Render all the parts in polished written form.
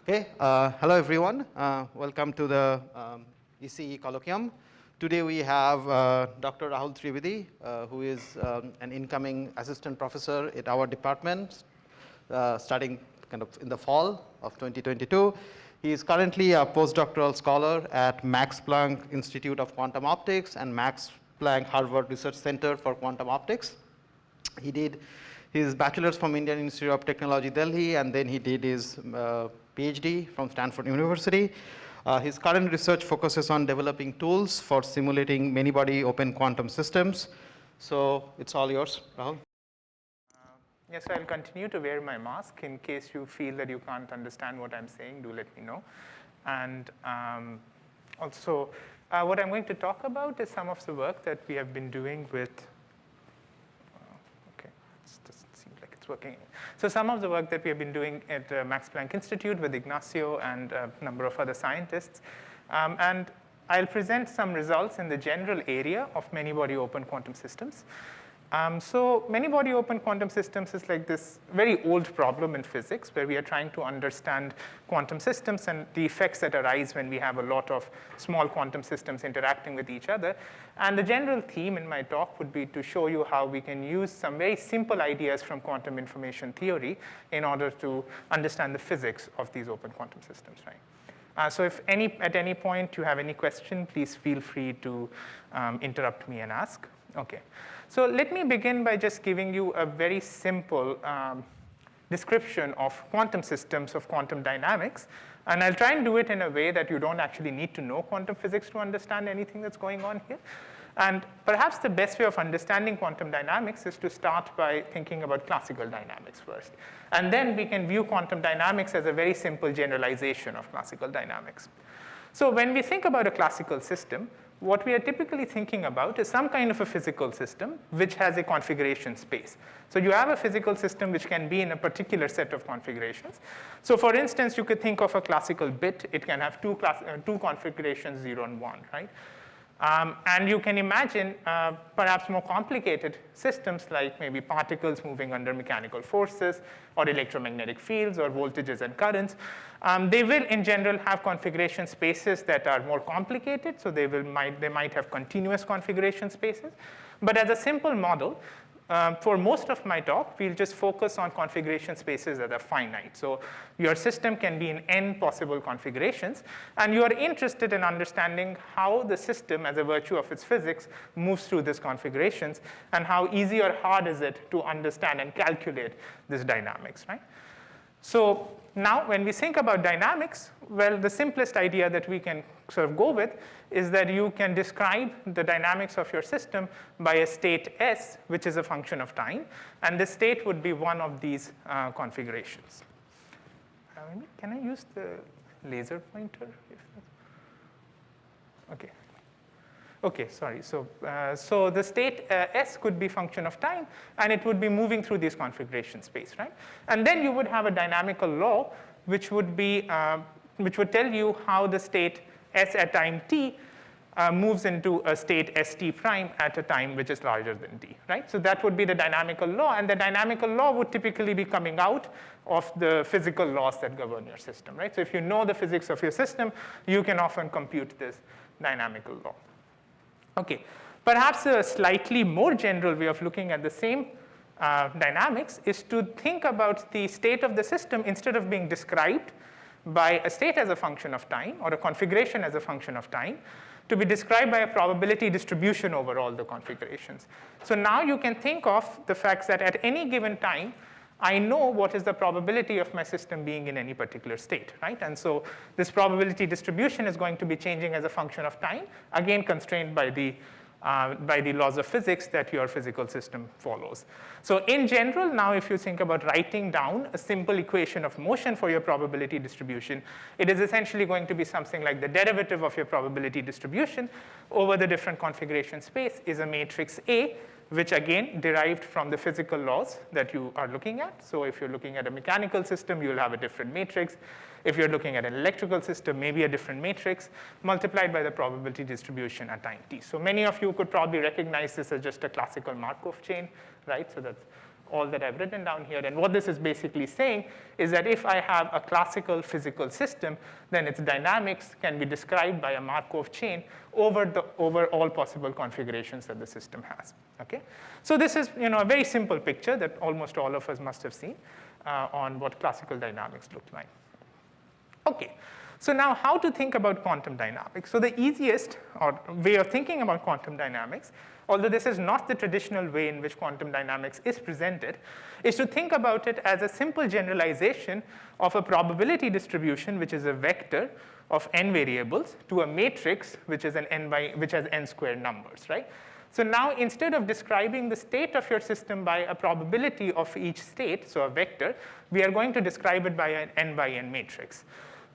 Okay, hello everyone. Welcome to the ECE Colloquium. Today we have Dr. Rahul Trivedi, who is an incoming assistant professor at our department, starting kind of in the fall of 2022. He is currently a postdoctoral scholar at Max Planck Institute of Quantum Optics and Max Planck Harvard Research Center for Quantum Optics. He did his bachelor's from Indian Institute of Technology, Delhi, and then he did his PhD from Stanford University. His current research focuses on developing tools for simulating many-body open quantum systems. So it's all yours, Rahul. Yes, I'll continue to wear my mask. In case you feel that you can't understand what I'm saying, do let me know. And also, what I'm going to talk about is some of the work that we have been doing with working. So some of the work that we have been doing at Max Planck Institute with Ignacio and a number of other scientists. And I'll present some results in the general area of many-body open quantum systems. So many-body open quantum systems is like this very old problem in physics where we are trying to understand quantum systems and the effects that arise when we have a lot of small quantum systems interacting with each other. And the general theme in my talk would be to show you how we can use some very simple ideas from quantum information theory in order to understand the physics of these open quantum systems, right? So if at any point you have any question, please feel free to interrupt me and ask. Okay. So let me begin by just giving you a very simple description of quantum systems, of quantum dynamics. And I'll try and do it in a way that you don't actually need to know quantum physics to understand anything that's going on here. And perhaps the best way of understanding quantum dynamics is to start by thinking about classical dynamics first. And then we can view quantum dynamics as a very simple generalization of classical dynamics. So when we think about a classical system, what we are typically thinking about is some kind of a physical system which has a configuration space. So you have a physical system which can be in a particular set of configurations. So for instance, you could think of a classical bit. It can have two configurations, 0 and 1, right? And you can imagine perhaps more complicated systems like maybe particles moving under mechanical forces or electromagnetic fields or voltages and currents. They will, in general, have configuration spaces that are more complicated. So they might have continuous configuration spaces. But as a simple model, for most of my talk, we'll just focus on configuration spaces that are finite. So your system can be in n possible configurations, and you are interested in understanding how the system, as a virtue of its physics, moves through these configurations, and how easy or hard is it to understand and calculate this dynamics, right? So now when we think about dynamics, well, the simplest idea that we can sort of go with is that you can describe the dynamics of your system by a state S, which is a function of time. And this state would be one of these configurations. Can I use the laser pointer? Okay. Okay, sorry. So the state S could be function of time, and it would be moving through this configuration space, right? And then you would have a dynamical law, which would tell you how the state S at time t moves into a state st prime at a time which is larger than t, right? So that would be the dynamical law, and the dynamical law would typically be coming out of the physical laws that govern your system, right? So if you know the physics of your system, you can often compute this dynamical law. Okay, perhaps a slightly more general way of looking at the same dynamics is to think about the state of the system instead of being described by a state as a function of time or a configuration as a function of time, to be described by a probability distribution over all the configurations. So now you can think of the fact that at any given time, I know what is the probability of my system being in any particular state, right? And so this probability distribution is going to be changing as a function of time, again constrained by the laws of physics that your physical system follows. So in general, now if you think about writing down a simple equation of motion for your probability distribution, it is essentially going to be something like the derivative of your probability distribution over the different configuration space is a matrix A, which again derived from the physical laws that you are looking at. So if you're looking at a mechanical system, you'll have a different matrix. If you're looking at an electrical system, maybe a different matrix multiplied by the probability distribution at time t. So many of you could probably recognize this as just a classical Markov chain, right? So that's all that I've written down here. And what this is basically saying is that if I have a classical physical system, then its dynamics can be described by a Markov chain over all possible configurations that the system has. Okay? So this is a very simple picture that almost all of us must have seen on what classical dynamics look like. Okay. So now how to think about quantum dynamics? So the easiest way of thinking about quantum dynamics, although this is not the traditional way in which quantum dynamics is presented, is to think about it as a simple generalization of a probability distribution, which is a vector of n variables, to a matrix, which has n squared numbers, right? So now instead of describing the state of your system by a probability of each state, so a vector, we are going to describe it by an n by n matrix.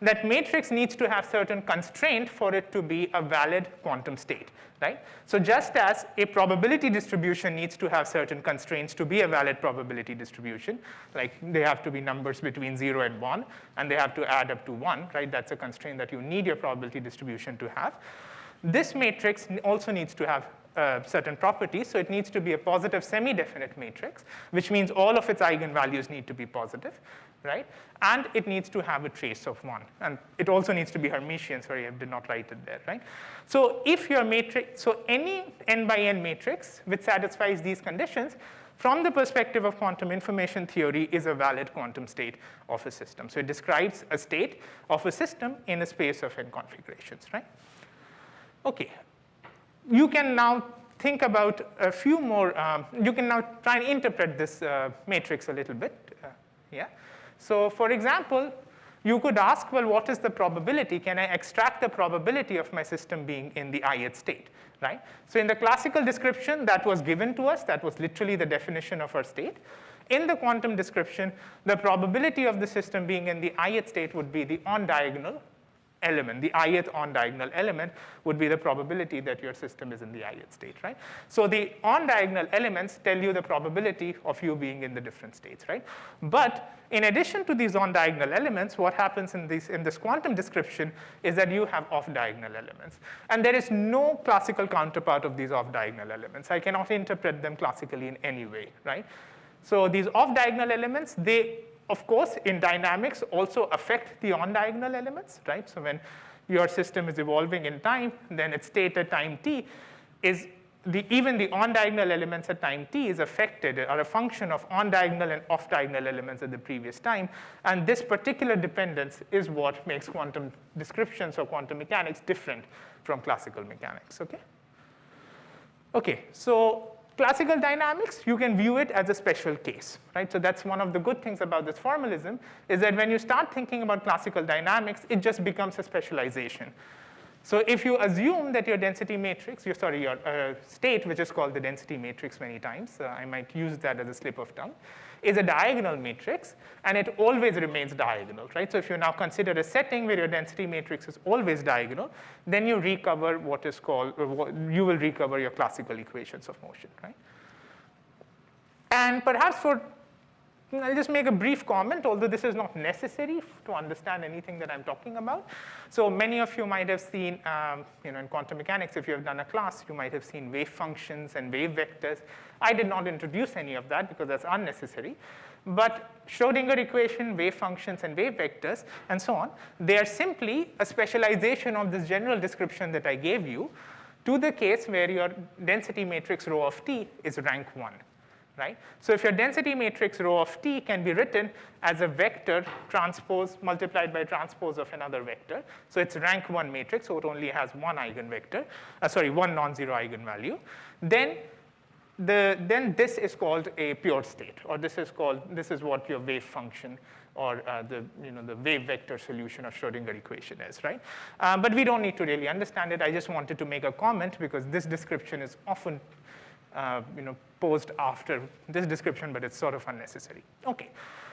That matrix needs to have certain constraint for it to be a valid quantum state, right? So just as a probability distribution needs to have certain constraints to be a valid probability distribution, like they have to be numbers between 0 and 1, and they have to add up to 1, right? That's a constraint that you need your probability distribution to have. This matrix also needs to have certain properties, so it needs to be a positive semi-definite matrix, which means all of its eigenvalues need to be positive, right? And it needs to have a trace of 1. And it also needs to be Hermitian. Sorry, I did not write it there, right? So if your matrix, so any n by n matrix which satisfies these conditions, from the perspective of quantum information theory, is a valid quantum state of a system. So it describes a state of a system in a space of n configurations, right? Okay. You can now think about a few more, you can now try and interpret this matrix a little bit. Yeah. So for example, you could ask, well, what is the probability? Can I extract the probability of my system being in the ith state, right? So in the classical description that was given to us, that was literally the definition of our state. In the quantum description, the probability of the system being in the ith state would be the on-diagonal element. The ith on-diagonal element would be the probability that your system is in the ith state, right? So the on-diagonal elements tell you the probability of you being in the different states, right? But in addition to these on-diagonal elements, what happens in this quantum description is that you have off-diagonal elements. And there is no classical counterpart of these off-diagonal elements. I cannot interpret them classically in any way, right? So these off-diagonal elements, they of course, in dynamics, also affect the on-diagonal elements, right? So when your system is evolving in time, then its state at time t is even the on-diagonal elements at time t is affected, are a function of on-diagonal and off-diagonal elements at the previous time. And this particular dependence is what makes quantum descriptions or quantum mechanics different from classical mechanics, okay? Okay, so classical dynamics, you can view it as a special case, right? So that's one of the good things about this formalism, is that when you start thinking about classical dynamics, it just becomes a specialization. So if you assume that your density matrix, your state, which is called the density matrix many times, I might use that as a slip of tongue, is a diagonal matrix, and it always remains diagonal, right? So if you now consider a setting where your density matrix is always diagonal, then you recover what is called, you will recover your classical equations of motion, right? And perhaps I'll just make a brief comment, although this is not necessary to understand anything that I'm talking about. So many of you might have seen, in quantum mechanics, if you have done a class, you might have seen wave functions and wave vectors. I did not introduce any of that because that's unnecessary. But Schrodinger equation, wave functions, and wave vectors, and so on, they are simply a specialization of this general description that I gave you to the case where your density matrix rho of t is rank 1. Right? So if your density matrix rho of t can be written as a vector transpose multiplied by transpose of another vector, so it's rank 1 matrix, so it only has one eigenvector, one non-zero eigenvalue, then this is called a pure state, or this is what your wave function or the wave vector solution of Schrodinger equation is, right? But we don't need to really understand it. I just wanted to make a comment because this description is often posed after this description, but it's sort of unnecessary. Okay,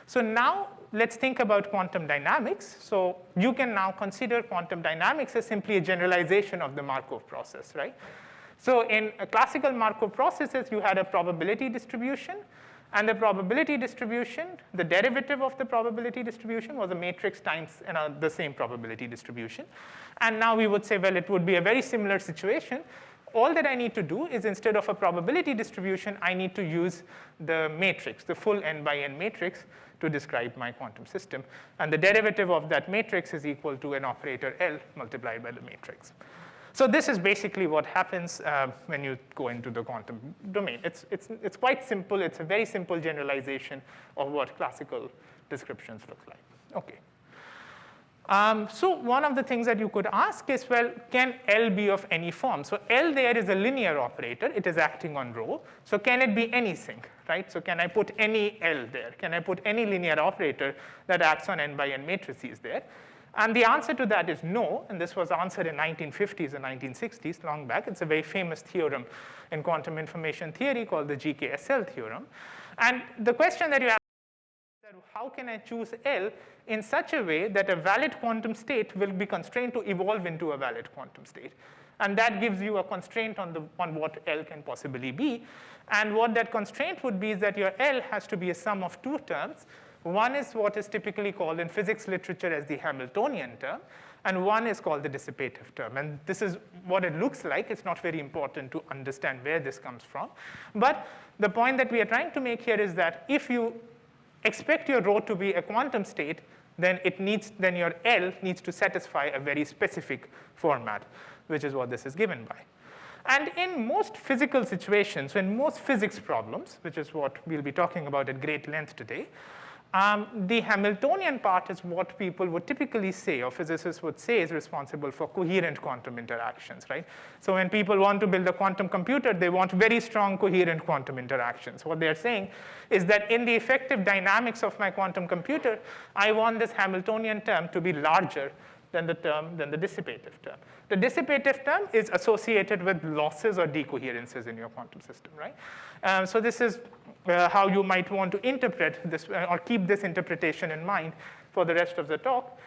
so now let's think about quantum dynamics. So you can now consider quantum dynamics as simply a generalization of the Markov process, right? So in classical Markov processes, you had a probability distribution, and the probability distribution, the derivative of the probability distribution was a matrix times the same probability distribution. And now we would say, well, it would be a very similar situation All that I need to do is instead of a probability distribution, I need to use the matrix, the full n by n matrix, to describe my quantum system. And the derivative of that matrix is equal to an operator L multiplied by the matrix. So this is basically what happens when you go into the quantum domain. It's quite simple. It's a very simple generalization of what classical descriptions look like. Okay. So one of the things that you could ask is, well, can L be of any form? So L there is a linear operator. It is acting on rho. So can it be anything, right? So can I put any L there? Can I put any linear operator that acts on n by n matrices there? And the answer to that is no, and this was answered in 1950s and 1960s, long back. It's a very famous theorem in quantum information theory called the GKSL theorem. And the question that you ask is, how can I choose L in such a way that a valid quantum state will be constrained to evolve into a valid quantum state? And that gives you a constraint on what L can possibly be. And what that constraint would be is that your L has to be a sum of two terms. One is what is typically called in physics literature as the Hamiltonian term, and one is called the dissipative term. And this is what it looks like. It's not very important to understand where this comes from. But the point that we are trying to make here is that if you expect your rho to be a quantum state, then your L needs to satisfy a very specific format, which is what this is given by. And in most physical situations, in most physics problems, which is what we'll be talking about at great length today, the Hamiltonian part is what people would typically say, or physicists would say, is responsible for coherent quantum interactions, right? So when people want to build a quantum computer, they want very strong coherent quantum interactions. What they're saying is that in the effective dynamics of my quantum computer, I want this Hamiltonian term to be larger than the dissipative term. The dissipative term is associated with losses or decoherences in your quantum system, right? So this is how you might want to interpret this, or keep this interpretation in mind for the rest of the talk.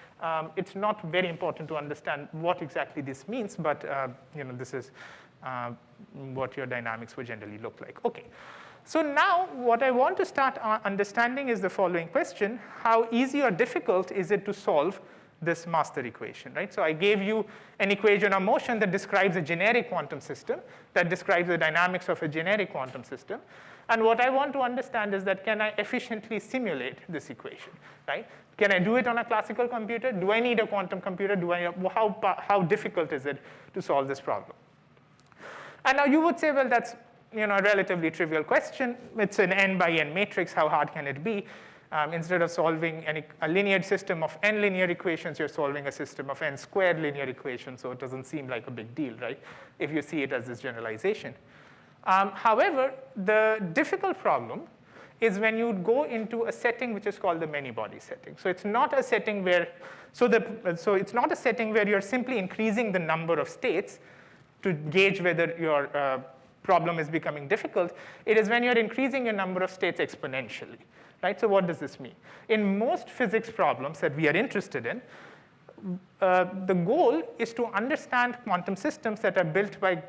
It's not very important to understand what exactly this means, but this is what your dynamics would generally look like. Okay. So now what I want to start understanding is the following question: how easy or difficult is it to solve this master equation, right? So I gave you an equation of motion that describes a generic quantum system, that describes the dynamics of a generic quantum system. And what I want to understand is that, can I efficiently simulate this equation, right? Can I do it on a classical computer? Do I need a quantum computer? How difficult is it to solve this problem? And now you would say, well, that's a relatively trivial question. It's an n by n matrix. How hard can it be? Instead of solving a linear system of n linear equations, you're solving a system of n squared linear equations, so it doesn't seem like a big deal, right, if you see it as this generalization. However, the difficult problem is when you go into a setting which is called the many-body setting. So it's not a setting where you're simply increasing the number of states to gauge whether your problem is becoming difficult. It is when you're increasing your number of states exponentially. Right? So what does this mean? In most physics problems that we are interested in, the goal is to understand quantum systems that are built by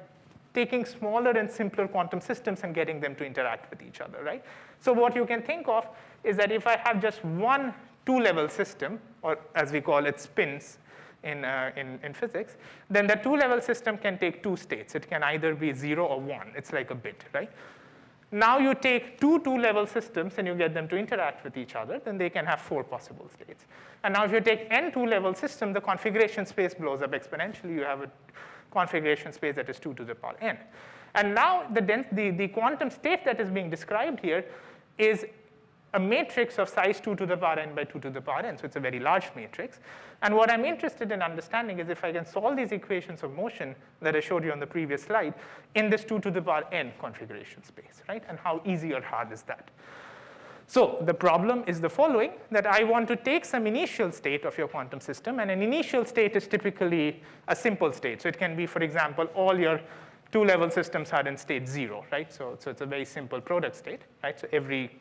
taking smaller and simpler quantum systems and getting them to interact with each other, right? So what you can think of is that if I have just one two-level system, or as we call it, spins in physics, then the two-level system can take two states. It can either be 0 or 1. It's like a bit, right? Now you take two-level systems and you get them to interact with each other, then they can have 4 possible states. And now if you take n two-level system, the configuration space blows up exponentially. You have a configuration space that is 2 to the power n. And now the quantum state that is being described here is a matrix of size 2 to the power n by 2 to the power n. So it's a very large matrix. And what I'm interested in understanding is if I can solve these equations of motion that I showed you on the previous slide in this 2 to the power n configuration space, right? And how easy or hard is that? So the problem is the following, that I want to take some initial state of your quantum system, and an initial state is typically a simple state. So it can be, for example, all your two-level systems are in state 0, right? So it's a very simple product state, right? So every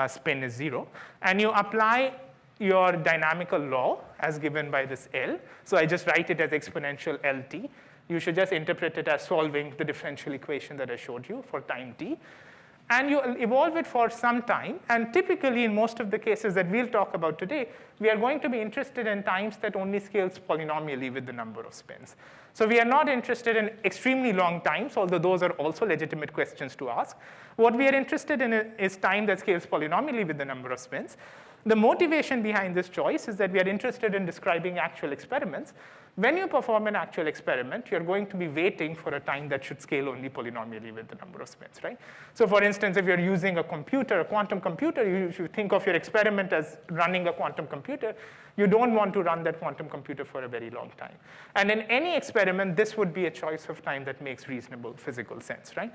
spin is 0. And you apply your dynamical law as given by this L. So I just write it as exponential LT. You should just interpret it as solving the differential equation that I showed you for time t. And you evolve it for some time. And typically, in most of the cases that we'll talk about today, we are going to be interested in times that only scales polynomially with the number of spins. So we are not interested in extremely long times, although those are also legitimate questions to ask. What we are interested in is time that scales polynomially with the number of spins. The motivation behind this choice is that we are interested in describing actual experiments. When you perform an actual experiment, you're going to be waiting for a time that should scale only polynomially with the number of spins, right? So for instance, if you're using a computer, a quantum computer, you should think of your experiment as running a quantum computer. You don't want to run that quantum computer for a very long time. And in any experiment, this would be a choice of time that makes reasonable physical sense, right?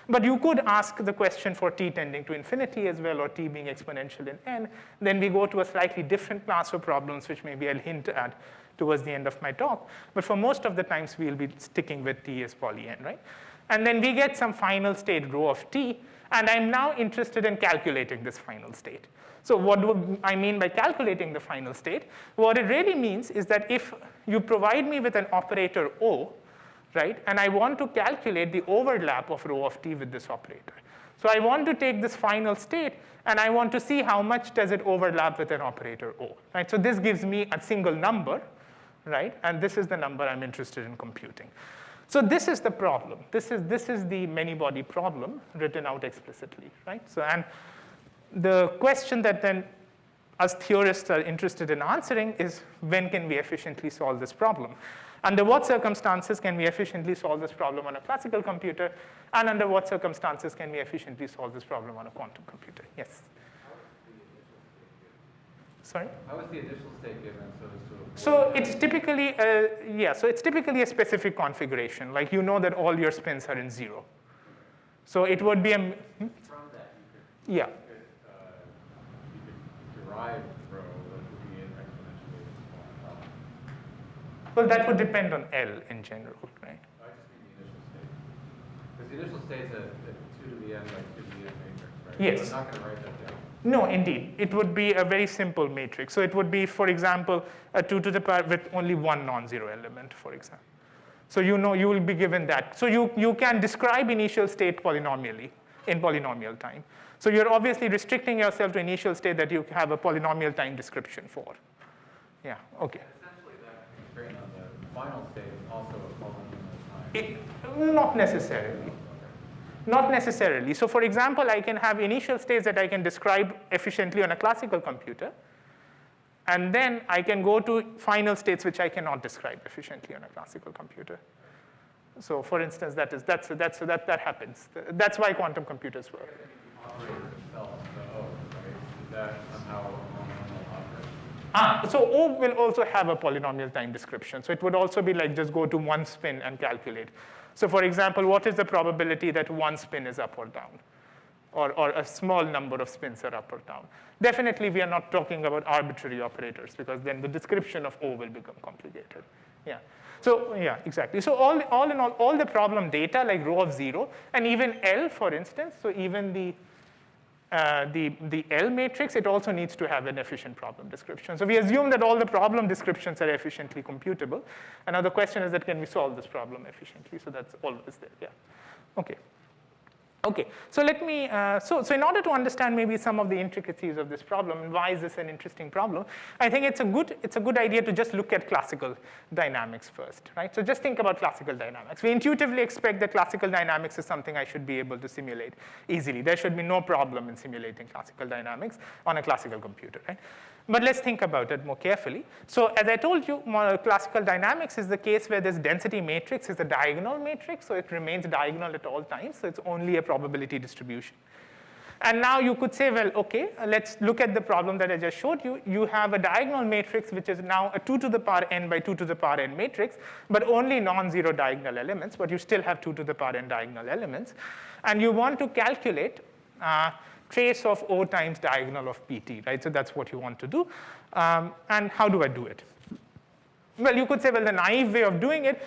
But you could ask the question for t tending to infinity as well, or t being exponential in n. Then we go to a slightly different class of problems, which maybe I'll hint at towards the end of my talk. But for most of the times, we'll be sticking with t as poly n, right? And then we get some final state rho of t. And I'm now interested in calculating this final state. So what do I mean by calculating the final state? What it really means is that if you provide me with an operator O, right, and I want to calculate the overlap of rho of t with this operator. So I want to take this final state, and I want to see how much does it overlap with an operator O, right? So this gives me a single number, right? And this is the number I'm interested in computing. So this is the problem. This is the many-body problem written out explicitly, right? So, and the question that then us theorists are interested in answering is, when can we efficiently solve this problem? Under what circumstances can we efficiently solve this problem on a classical computer? And under what circumstances can we efficiently solve this problem on a quantum computer? Yes? Sorry? How is the initial state given so it's typically, so it's typically a specific configuration. Like you know that all your spins are in 0. So it would be a... From that, you could derive rho that would be an exponentially small problem. Well, that would depend on L in general, right? I just mean the initial state. Because the initial state's a 2 to the n by 2 to the n matrix, right? Yes. So I'm not going to write that down. No, indeed. It would be a very simple matrix. So it would be, for example, a 2 to the power with only one non-zero element, for example. So you know you will be given that. So you can describe initial state polynomially in polynomial time. So you're obviously restricting yourself to initial state that you have a polynomial time description for. Yeah, okay. And essentially that constraint on the final state is also a polynomial time. Not necessarily. Not necessarily. So for example, I can have initial states that I can describe efficiently on a classical computer. And then I can go to final states which I cannot describe efficiently on a classical computer. So for instance, that happens. That's why quantum computers work. The operator itself, the O, right? Is that somehow a polynomial operator? So O will also have a polynomial time description. So it would also be like just go to one spin and calculate. So for example, what is the probability that one spin is up or down? Or a small number of spins are up or down? Definitely, we are not talking about arbitrary operators, because then the description of O will become complicated. Yeah. So yeah, exactly. So all in all the problem data, like rho of 0, and even L, for instance, so even the L matrix, it also needs to have an efficient problem description. So we assume that all the problem descriptions are efficiently computable. And now the question is that can we solve this problem efficiently? So that's always there, yeah. Okay. Okay, so let me, so in order to understand maybe some of the intricacies of this problem and why is this an interesting problem, I think it's a good idea to just look at classical dynamics first, right? So just think about classical dynamics. We intuitively expect that classical dynamics is something I should be able to simulate easily. There should be no problem in simulating classical dynamics on a classical computer, right? But let's think about it more carefully. So as I told you, classical dynamics is the case where this density matrix is a diagonal matrix, so it remains diagonal at all times, so it's only a probability distribution. And now you could say, well, okay, let's look at the problem that I just showed you. You have a diagonal matrix, which is now a 2 to the power n by 2 to the power n matrix, but only non-zero diagonal elements, but you still have 2 to the power n diagonal elements. And you want to calculate trace of O times diagonal of PT, right? So that's what you want to do. And how do I do it? Well, you could say, well, the naive way of doing it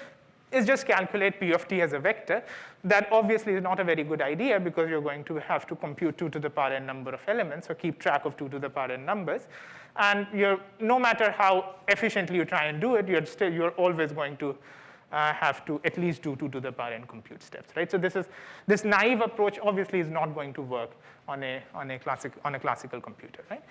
is just calculate P of T as a vector. That obviously is not a very good idea, because you're going to have to compute 2 to the power n number of elements, or keep track of 2 to the power n numbers. And no matter how efficiently you try and do it, you're always going to have to at least do 2 to the power n compute steps, right? So this naive approach obviously is not going to work on a classical computer, right?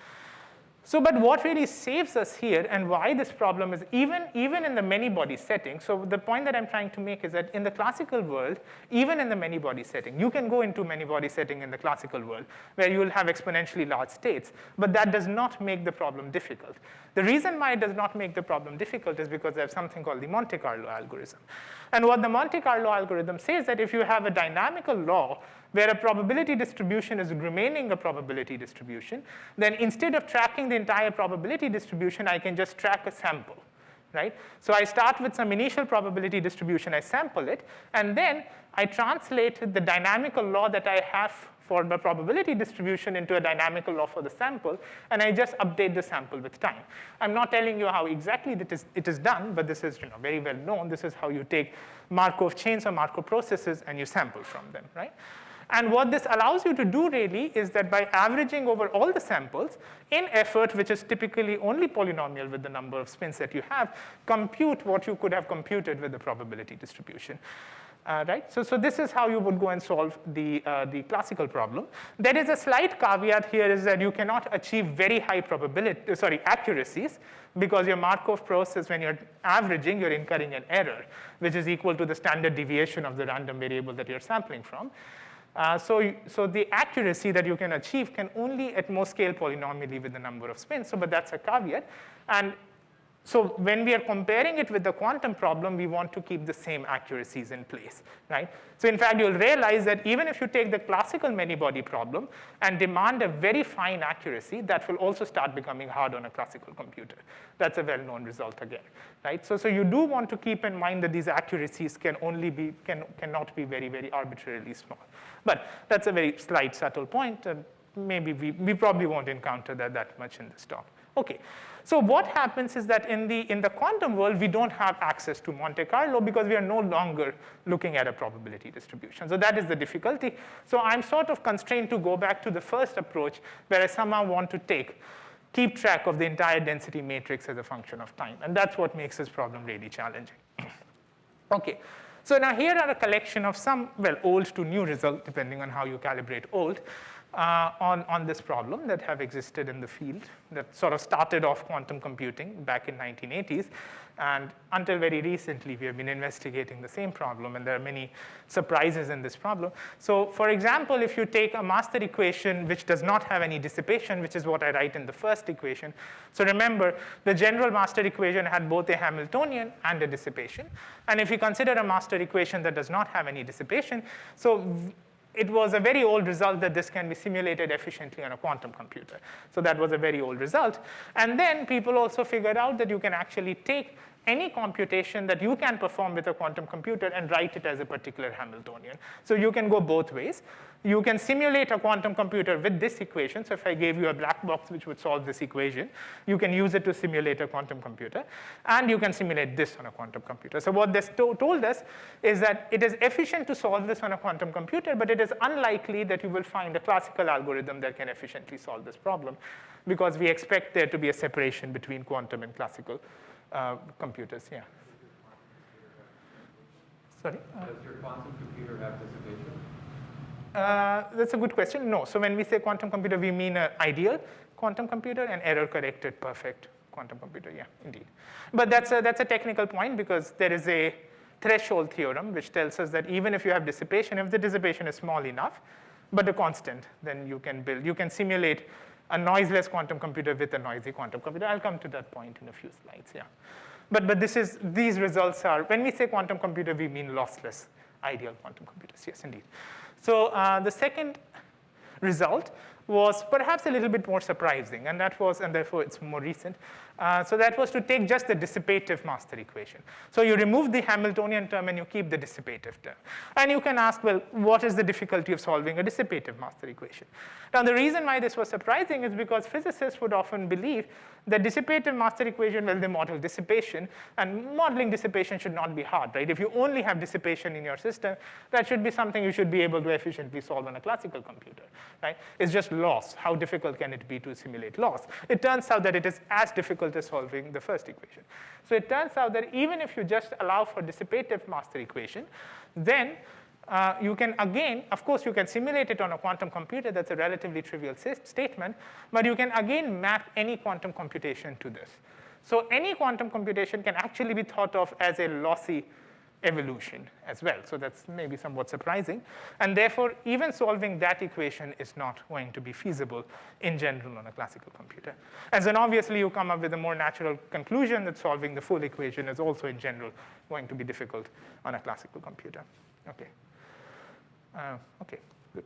So, but what really saves us here and why this problem is even in the many-body setting, so the point that I'm trying to make is that in the classical world, even in the many-body setting, you can go into many-body setting in the classical world where you will have exponentially large states, but that does not make the problem difficult. The reason why it does not make the problem difficult is because there's something called the Monte Carlo algorithm. And what the Monte Carlo algorithm says is that if you have a dynamical law where a probability distribution is remaining a probability distribution, then instead of tracking the entire probability distribution, I can just track a sample, right? So I start with some initial probability distribution, I sample it, and then I translate the dynamical law that I have for the probability distribution into a dynamical law for the sample, and I just update the sample with time. I'm not telling you how exactly it is done, but this is very well known. This is how you take Markov chains or Markov processes and you sample from them, right? And what this allows you to do really is that by averaging over all the samples in effort, which is typically only polynomial with the number of spins that you have, compute what you could have computed with the probability distribution. Right? So this is how you would go and solve the classical problem. There is a slight caveat here is that you cannot achieve very high accuracies because your Markov process, when you're averaging, you're incurring an error, which is equal to the standard deviation of the random variable that you're sampling from. So the accuracy that you can achieve can only at most scale polynomially with the number of spins. But that's a caveat. And so when we are comparing it with the quantum problem, we want to keep the same accuracies in place, right? So in fact, you'll realize that even if you take the classical many-body problem and demand a very fine accuracy, that will also start becoming hard on a classical computer. That's a well-known result again, right? So you do want to keep in mind that these accuracies cannot be very, very arbitrarily small. But that's a very slight, subtle point, and maybe we probably won't encounter that much in this talk. Okay. So what happens is that in the quantum world, we don't have access to Monte Carlo because we are no longer looking at a probability distribution. So that is the difficulty. So I'm sort of constrained to go back to the first approach where I somehow want to keep track of the entire density matrix as a function of time. And that's what makes this problem really challenging. Okay. So now here are a collection of some, old to new results, depending on how you calibrate old, on this problem that have existed in the field that sort of started off quantum computing back in 1980s. And until very recently, we have been investigating the same problem, and there are many surprises in this problem. So for example, if you take a master equation which does not have any dissipation, which is what I write in the first equation. So remember, the general master equation had both a Hamiltonian and a dissipation. And if you consider a master equation that does not have any dissipation, so it was a very old result that this can be simulated efficiently on a quantum computer. So that was a very old result. And then people also figured out that you can actually take any computation that you can perform with a quantum computer and write it as a particular Hamiltonian. So you can go both ways. You can simulate a quantum computer with this equation. So if I gave you a black box which would solve this equation, you can use it to simulate a quantum computer. And you can simulate this on a quantum computer. So what this told us is that it is efficient to solve this on a quantum computer, but it is unlikely that you will find a classical algorithm that can efficiently solve this problem, because we expect there to be a separation between quantum and classical computers. Yeah. Sorry? Does your quantum computer have dissipation? That's a good question. No. So when we say quantum computer, we mean an ideal quantum computer and error-corrected perfect quantum computer. Yeah, indeed. But that's a technical point, because there is a threshold theorem which tells us that even if you have dissipation, if the dissipation is small enough, but a constant, then you can simulate a noiseless quantum computer with a noisy quantum computer. I'll come to that point in a few slides. Yeah. But these results are, when we say quantum computer, we mean lossless ideal quantum computers. Yes, indeed. So the second result was perhaps a little bit more surprising, and therefore it's more recent. So that was to take just the dissipative master equation. So you remove the Hamiltonian term and you keep the dissipative term. And you can ask, well, what is the difficulty of solving a dissipative master equation? Now, the reason why this was surprising is because physicists would often believe that dissipative master equation, well, they model dissipation, and modeling dissipation should not be hard, right? If you only have dissipation in your system, that should be something you should be able to efficiently solve on a classical computer, right? It's just loss. How difficult can it be to simulate loss? It turns out that it is as difficult difficult as solving the first equation. So it turns out that even if you just allow for dissipative master equation, then you can again, of course, you can simulate it on a quantum computer. That's a relatively trivial statement. But you can again map any quantum computation to this. So any quantum computation can actually be thought of as a lossy evolution as well. So that's maybe somewhat surprising. And therefore, even solving that equation is not going to be feasible in general on a classical computer. And then obviously, you come up with a more natural conclusion that solving the full equation is also in general going to be difficult on a classical computer. Okay. Okay, good.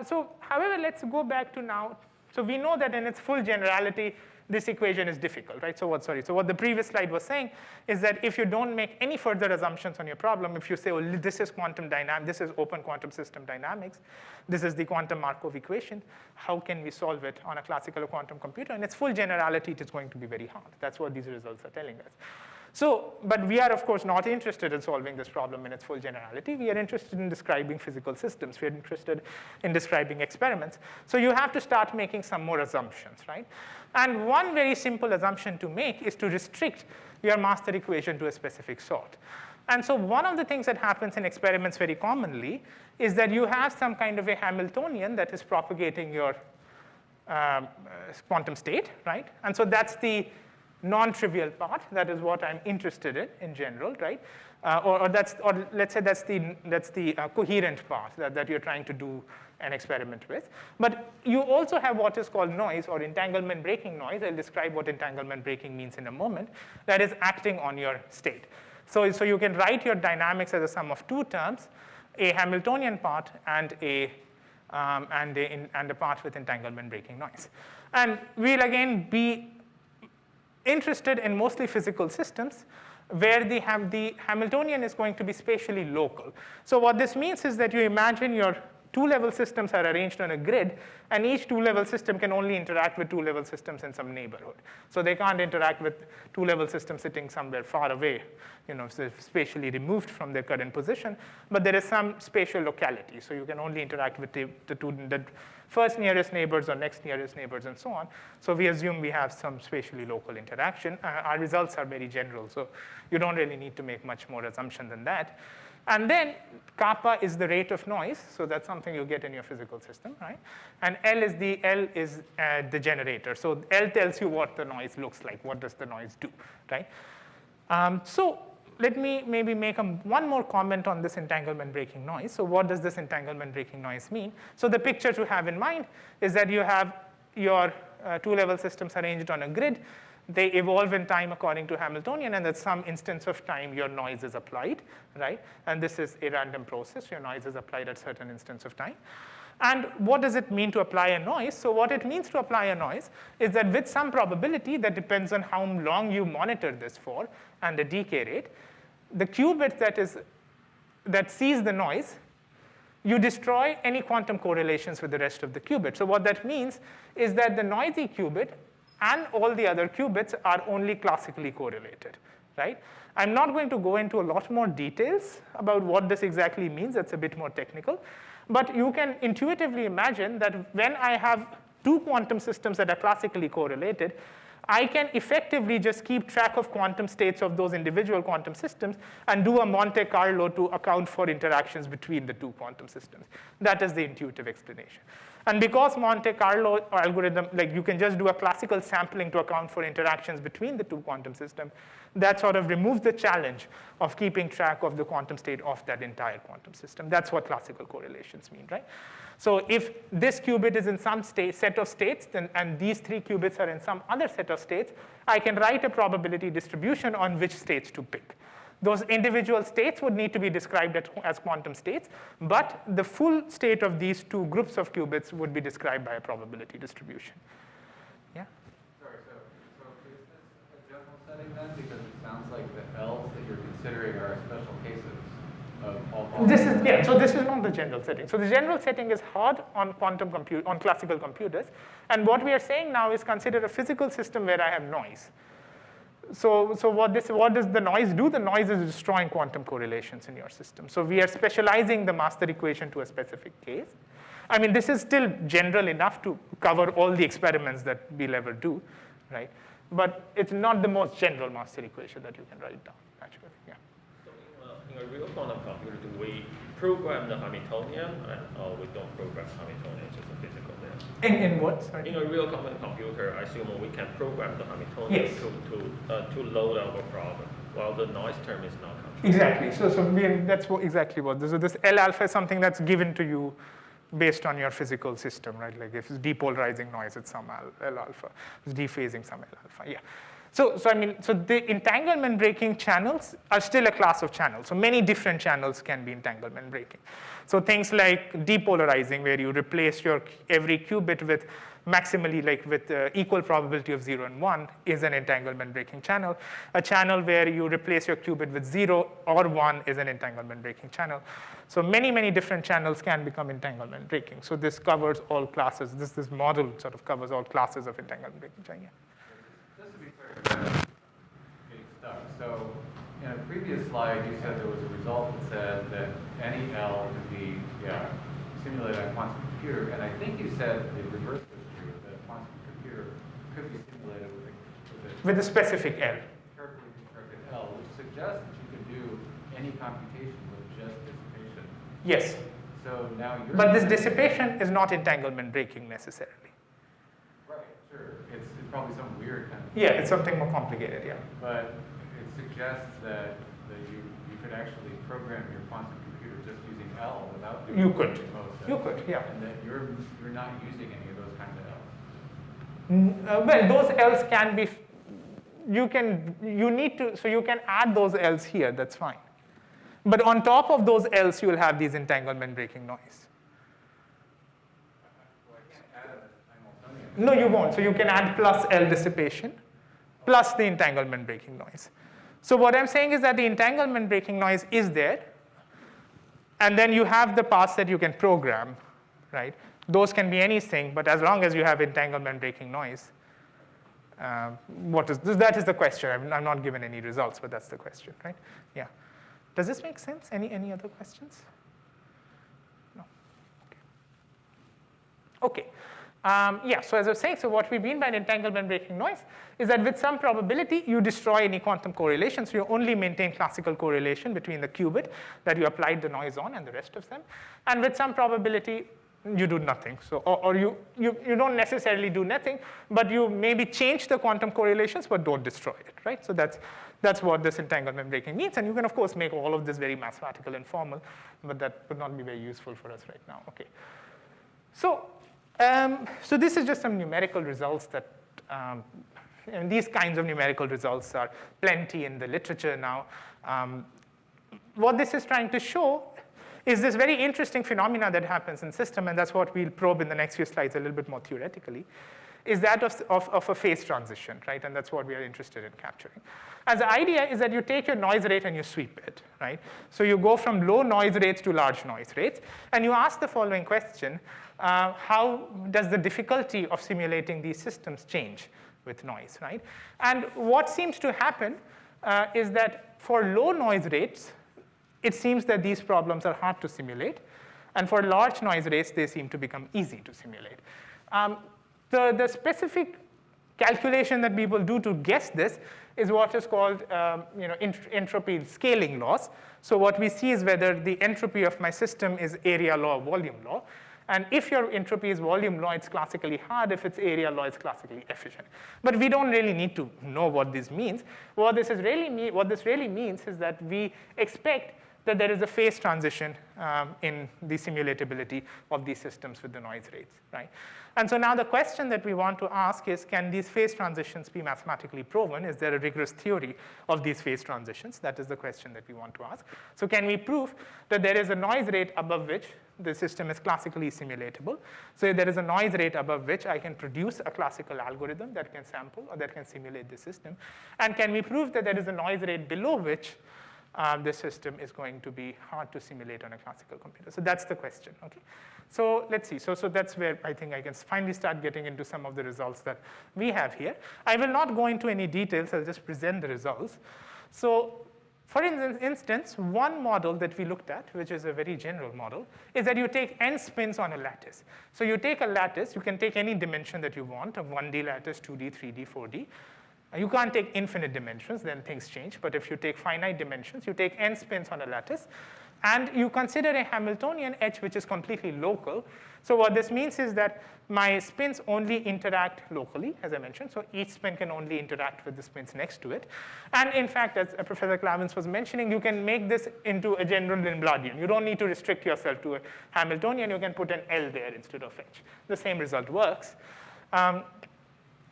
So however, let's go back to now. So we know that in its full generality, this equation is difficult, right? So what the previous slide was saying is that if you don't make any further assumptions on your problem, if you say, well, this is quantum dynamics, this is open quantum system dynamics, this is the quantum Markov equation, how can we solve it on a classical quantum computer? In its full generality, it is going to be very hard. That's what these results are telling us. So, but we are, of course, not interested in solving this problem in its full generality. We are interested in describing physical systems. We are interested in describing experiments. So you have to start making some more assumptions, right? And one very simple assumption to make is to restrict your master equation to a specific sort. And so one of the things that happens in experiments very commonly is that you have some kind of a Hamiltonian that is propagating your quantum state, right? And so that's the non-trivial part. That is what I'm interested in general, right? Or let's say that's the coherent part that you're trying to do an experiment with. But you also have what is called noise or entanglement breaking noise. I'll describe what entanglement breaking means in a moment. That is acting on your state. So you can write your dynamics as a sum of two terms, a Hamiltonian part and a part with entanglement breaking noise. And we'll again be interested in mostly physical systems where the Hamiltonian is going to be spatially local. So what this means is that you imagine your two-level systems are arranged on a grid, and each two-level system can only interact with two-level systems in some neighborhood. So they can't interact with two-level systems sitting somewhere far away, so spatially removed from their current position. But there is some spatial locality. So you can only interact with the first nearest neighbors or next nearest neighbors and so on. So we assume we have some spatially local interaction. Our results are very general. So you don't really need to make much more assumption than that. And then kappa is the rate of noise. So that's something you get in your physical system, right? And L is the generator. So L tells you what the noise looks like. What does the noise do, right? So let me maybe make one more comment on this entanglement breaking noise. So what does this entanglement breaking noise mean? So the picture to have in mind is that you have your two-level systems arranged on a grid. They evolve in time according to Hamiltonian, and at some instance of time, your noise is applied, right? And this is a random process. Your noise is applied at certain instance of time. And what does it mean to apply a noise? So what it means to apply a noise is that with some probability that depends on how long you monitor this for and the decay rate, the qubit that sees the noise, you destroy any quantum correlations with the rest of the qubit. So what that means is that the noisy qubit and all the other qubits are only classically correlated, right? I'm not going to go into a lot more details about what this exactly means. That's a bit more technical. But you can intuitively imagine that when I have two quantum systems that are classically correlated, I can effectively just keep track of quantum states of those individual quantum systems and do a Monte Carlo to account for interactions between the two quantum systems. That is the intuitive explanation. And because Monte Carlo algorithm, like you can just do a classical sampling to account for interactions between the two quantum systems, that sort of removes the challenge of keeping track of the quantum state of that entire quantum system. That's what classical correlations mean, right? So if this qubit is in some set of states, and these three qubits are in some other set of states, I can write a probability distribution on which states to pick. Those individual states would need to be described as quantum states, but the full state of these two groups of qubits would be described by a probability distribution. Yeah? Sorry, so is this a general setting then? Because it sounds like the L's that you're considering are special cases of all So this is not the general setting. So the general setting is hard on on classical computers. And what we are saying now is consider a physical system where I have noise. So what does the noise do? The noise is destroying quantum correlations in your system. So we are specializing the master equation to a specific case. I mean, this is still general enough to cover all the experiments that we'll ever do, right? But it's not the most general master equation that you can write down, actually. Yeah. So in a real quantum computer, do we program the Hamiltonian, or we don't program Hamiltonian, it's just a physical layer? In what? Sorry? In a real quantum computer, I assume we can program the Hamiltonian Yes. to load our problem, while the noise term is not controlled. Exactly. So that's exactly what. So this L alpha is something that's given to you based on your physical system, right? Like if it's depolarizing noise, it's some L alpha. If it's dephasing, some L alpha. Yeah. So the entanglement breaking channels are still a class of channels. So many different channels can be entanglement breaking. So things like depolarizing, where you replace your every qubit with maximally, like with equal probability of 0 and 1, is an entanglement breaking channel. A channel where you replace your qubit with 0 or 1 is an entanglement breaking channel. So many different channels can become entanglement breaking. So this covers all classes. This model sort of covers all classes of entanglement breaking channel. Yeah. Just to be clear, getting stuck. So in a previous slide, you said there was a result that said that any L could be simulated on a quantum computer, and I think you said the reverse was true, that a quantum computer could be simulated with a specific L. Carefully constructed L, which suggests that you can do any computation with just dissipation. Yes. So now you're. But this dissipation is not entanglement breaking necessarily. Right, sure. It's probably some weird kind of. Yeah, it's something more complicated. Yeah. But it suggests that you could actually program your quantum computer just using L without doing You could. most. You could. Yeah. And that you're not using any of those kinds of L's. Well, those L's can be. You need to. So you can add those L's here. That's fine. But on top of those L's, you will have these entanglement breaking noise. Well, I can't add a simultaneous. No, you won't. So you can add plus L dissipation, plus the entanglement breaking noise. So what I'm saying is that the entanglement breaking noise is there, and then you have the parts that you can program, right? Those can be anything, but as long as you have entanglement breaking noise, that is the question. I'm not given any results, but that's the question, right? Yeah. Does this make sense? Any other questions? No. Okay. Yeah, so as I was saying, so what we mean by an entanglement breaking noise is that with some probability, you destroy any quantum correlation. So you only maintain classical correlation between the qubit that you applied the noise on and the rest of them. And with some probability, you do nothing. So, or you don't necessarily do nothing, but you maybe change the quantum correlations, but don't destroy it, right? So that's what this entanglement breaking means. And you can, of course, make all of this very mathematical and formal, but that would not be very useful for us right now. Okay. So this is just some numerical results that, and these kinds of numerical results are plenty in the literature now. What this is trying to show is this very interesting phenomena that happens in system, and that's what we'll probe in the next few slides a little bit more theoretically, is that of a phase transition, right? And that's what we are interested in capturing. And the idea is that you take your noise rate and you sweep it, right? So you go from low noise rates to large noise rates, and you ask the following question: how does the difficulty of simulating these systems change with noise, right? And what seems to happen is that for low noise rates, it seems that these problems are hard to simulate, and for large noise rates, they seem to become easy to simulate. The specific calculation that people do to guess this is what is called entropy scaling loss. So what we see is whether the entropy of my system is area law or volume law. And if your entropy is volume law, it's classically hard. If it's area law, it's classically efficient. But we don't really need to know what this means. What this really means is that we expect that there is a phase transition in the simulatability of these systems with the noise rates, right? And so now the question that we want to ask is, can these phase transitions be mathematically proven? Is there a rigorous theory of these phase transitions? That is the question that we want to ask. So can we prove that there is a noise rate above which the system is classically simulatable? So there is a noise rate above which I can produce a classical algorithm that can sample or that can simulate the system. And can we prove that there is a noise rate below which this system is going to be hard to simulate on a classical computer? So that's the question, okay? So let's see. So that's where I think I can finally start getting into some of the results that we have here. I will not go into any details. I'll just present the results. So For instance, one model that we looked at, which is a very general model, is that you take n spins on a lattice. So you take a lattice, you can take any dimension that you want, a 1D lattice, 2D, 3D, 4D. You can't take infinite dimensions, then things change. But if you take finite dimensions, you take n spins on a lattice, and you consider a Hamiltonian H which is completely local. So what this means is that my spins only interact locally, as I mentioned. So each spin can only interact with the spins next to it. And in fact, as Professor Clavins was mentioning, you can make this into a general Lindbladian. You don't need to restrict yourself to a Hamiltonian. You can put an L there instead of H. The same result works.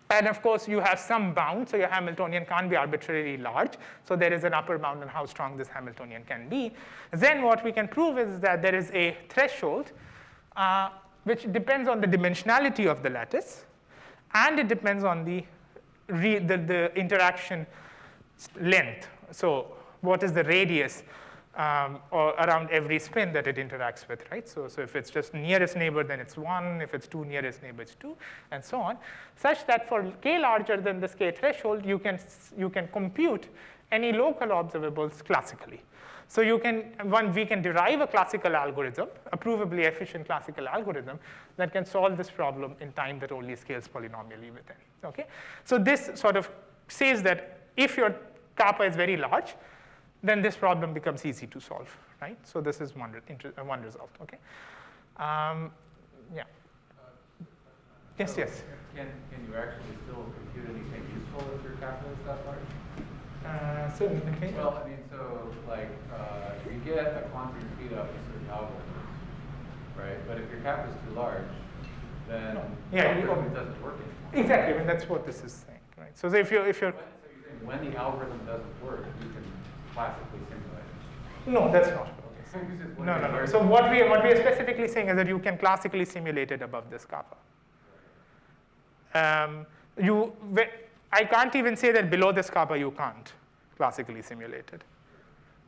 And of course, you have some bound, so your Hamiltonian can't be arbitrarily large. So there is an upper bound on how strong this Hamiltonian can be. Then what we can prove is that there is a threshold which depends on the dimensionality of the lattice, and it depends on the interaction length. So what is the radius or around every spin that it interacts with, right? So if it's just nearest neighbor, then it's 1. If it's 2 nearest neighbor, it's 2, and so on, such that for k larger than this k threshold, you can compute any local observables classically. So we can derive a classical algorithm, a provably efficient classical algorithm that can solve this problem in time that only scales polynomially within. Okay? So this sort of says that if your kappa is very large, then this problem becomes easy to solve, right? So this is one result, okay? Yeah. Yes, so yes. Can you actually still compute anything useful if your kappa is that large? Okay. Well, I mean, so like you get a quantum speed up with certain algorithms, right? But if your kappa is too large, then the algorithm doesn't work anymore. Exactly. I mean, that's what this is saying, right? So if you're So you're saying when the algorithm doesn't work, you can classically simulate it. no, that's not what we're saying. No. So what we are specifically saying is that you can classically simulate it above this kappa. I can't even say that below this kappa you can't classically simulate it.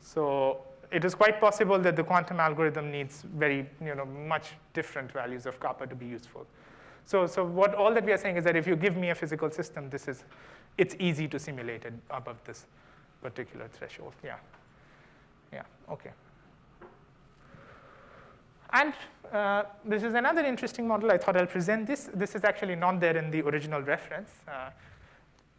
So it is quite possible that the quantum algorithm needs very, much different values of kappa to be useful. So all that we are saying is that if you give me a physical system, it's easy to simulate it above this particular threshold. Yeah, okay. And this is another interesting model. I thought I'll present this. This is actually not there in the original reference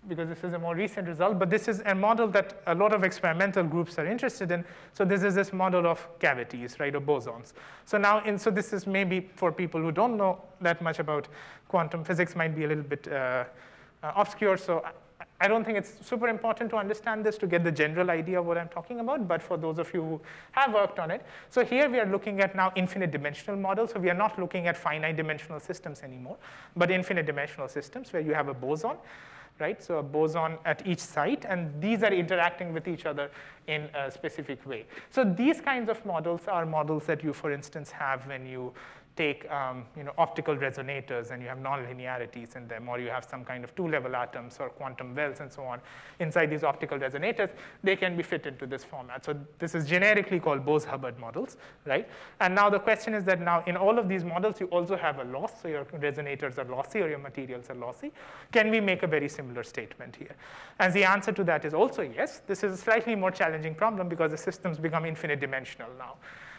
because this is a more recent result. But this is a model that a lot of experimental groups are interested in. So this is this model of cavities, right, or bosons. So this is maybe for people who don't know that much about quantum physics, might be a little bit obscure. So I don't think it's super important to understand this to get the general idea of what I'm talking about, but for those of you who have worked on it. So here we are looking at now infinite dimensional models. So we are not looking at finite dimensional systems anymore, but infinite dimensional systems where you have a boson, right? So a boson at each site, and these are interacting with each other in a specific way. So these kinds of models are models that you, for instance, have when you take optical resonators and you have nonlinearities in them, or you have some kind of two-level atoms or quantum wells and so on inside these optical resonators, they can be fit into this format. So this is generically called Bose-Hubbard models, right? And now the question is that now in all of these models, you also have a loss, so your resonators are lossy or your materials are lossy. Can we make a very similar statement here? And the answer to that is also yes. This is a slightly more challenging problem because the systems become infinite dimensional now.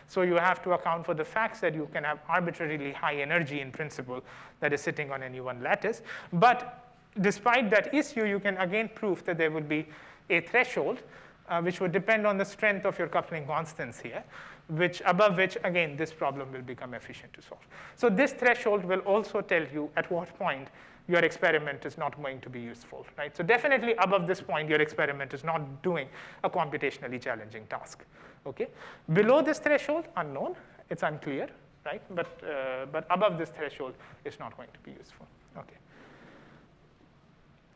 So you have to account for the facts that you can have arbitrarily high energy in principle that is sitting on any one lattice. But despite that issue, you can again prove that there would be a threshold which would depend on the strength of your coupling constants here, above which, again, this problem will become efficient to solve. So this threshold will also tell you at what point your experiment is not going to be useful, right? So definitely above this point, your experiment is not doing a computationally challenging task, okay? Below this threshold, unknown, it's unclear, right? But above this threshold, it's not going to be useful, okay?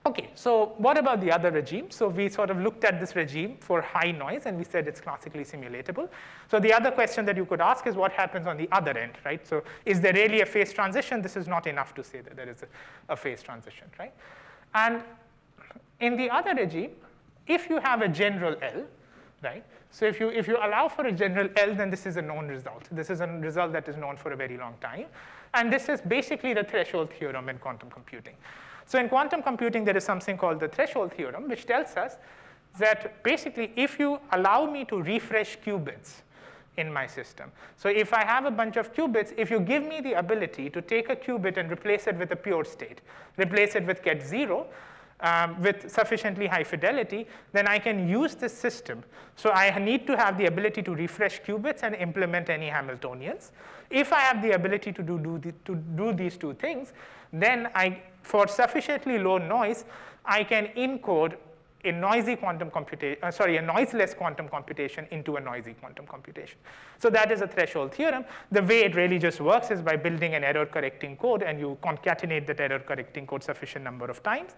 Okay, so what about the other regime? So we sort of looked at this regime for high noise, and we said it's classically simulatable. So the other question that you could ask is what happens on the other end, right? So is there really a phase transition? This is not enough to say that there is a phase transition, right? And in the other regime, if you have a general L, right? So if you allow for a general L, then this is a known result. This is a result that is known for a very long time. And this is basically the threshold theorem in quantum computing. So in quantum computing, there is something called the threshold theorem, which tells us that basically if you allow me to refresh qubits in my system. So if I have a bunch of qubits, if you give me the ability to take a qubit and replace it with a pure state, replace it with get 0, with sufficiently high fidelity, then I can use this system. So I need to have the ability to refresh qubits and implement any Hamiltonians. If I have the ability to do these two things, then for sufficiently low noise, I can encode a noisy quantum computation, a noiseless quantum computation into a noisy quantum computation. So that is a threshold theorem. The way it really just works is by building an error-correcting code, and you concatenate that error-correcting code sufficient number of times.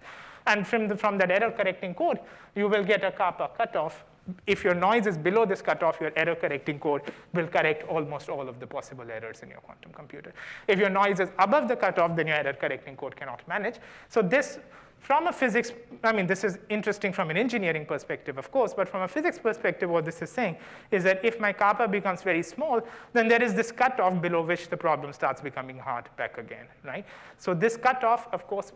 And from that error-correcting code, you will get a kappa cutoff. If your noise is below this cutoff, your error-correcting code will correct almost all of the possible errors in your quantum computer. If your noise is above the cutoff, then your error-correcting code cannot manage. So this, from a physics, I mean, this is interesting from an engineering perspective, of course, but from a physics perspective, what this is saying is that if my kappa becomes very small, then there is this cutoff below which the problem starts becoming hard back again, right? So this cutoff, of course,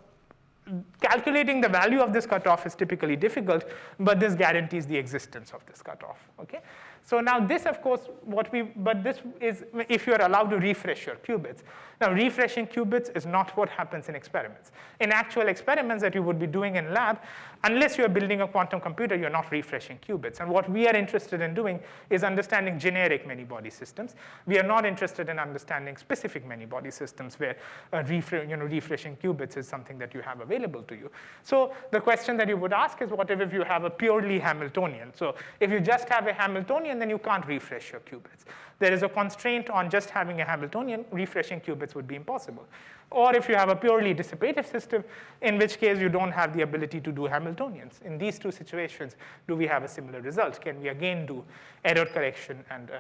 calculating the value of this cutoff is typically difficult, but this guarantees the existence of this cutoff, okay? So now this, of course, but this is if you're allowed to refresh your qubits. Now, refreshing qubits is not what happens in experiments. In actual experiments that you would be doing in lab, unless you're building a quantum computer, you're not refreshing qubits. And what we are interested in doing is understanding generic many-body systems. We are not interested in understanding specific many-body systems where refreshing qubits is something that you have available to you. So the question that you would ask is, what if you have a purely Hamiltonian? So if you just have a Hamiltonian, then you can't refresh your qubits. There is a constraint on just having a Hamiltonian. Refreshing qubits would be impossible. Or if you have a purely dissipative system, in which case you don't have the ability to do Hamiltonians. In these two situations, do we have a similar result? Can we again do error correction? And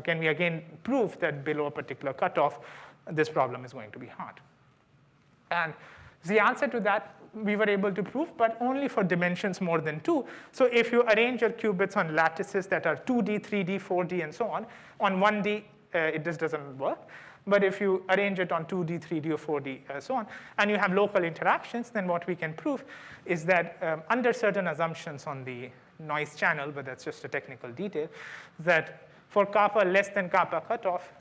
can we again prove that below a particular cutoff, this problem is going to be hard? And the answer to that, we were able to prove, but only for dimensions more than 2. So if you arrange your qubits on lattices that are 2D, 3D, 4D, and so on 1D, it just doesn't work. But if you arrange it on 2D, 3D, or 4D, so on, and you have local interactions, then what we can prove is that under certain assumptions on the noise channel, but that's just a technical detail, that for kappa less than kappa cutoff,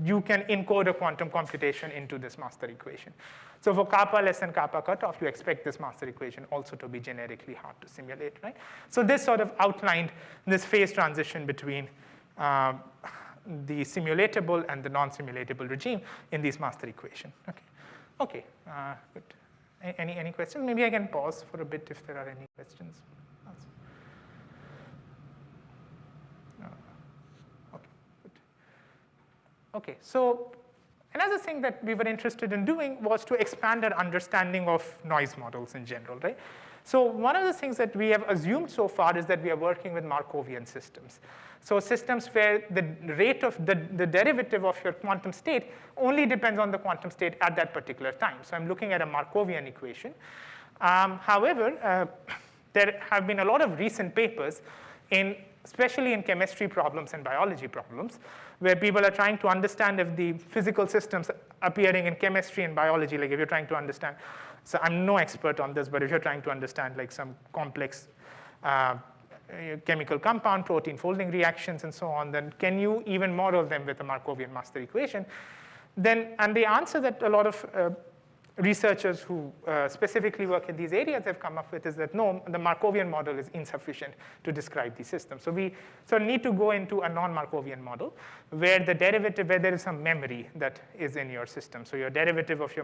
you can encode a quantum computation into this master equation. So for kappa less than kappa cutoff, you expect this master equation also to be generically hard to simulate, right? So this sort of outlined this phase transition between the simulatable and the non-simulatable regime in this master equation. Okay, good. Any questions? Maybe I can pause for a bit if there are any questions. Okay, so another thing that we were interested in doing was to expand our understanding of noise models in general, right? So one of the things that we have assumed so far is that we are working with Markovian systems. So systems where the rate of the derivative of your quantum state only depends on the quantum state at that particular time. So I'm looking at a Markovian equation. However, there have been a lot of recent papers especially in chemistry problems and biology problems, where people are trying to understand if the physical systems appearing in chemistry and biology, like if you're trying to understand, so I'm no expert on this, but if you're trying to understand like some complex chemical compound, protein folding reactions, and so on, then can you even model them with a Markovian master equation? And the answer that a lot of researchers who specifically work in these areas have come up with is that no, the Markovian model is insufficient to describe these systems. So we need to go into a non-Markovian model where the derivative, where there is some memory that is in your system. So your derivative of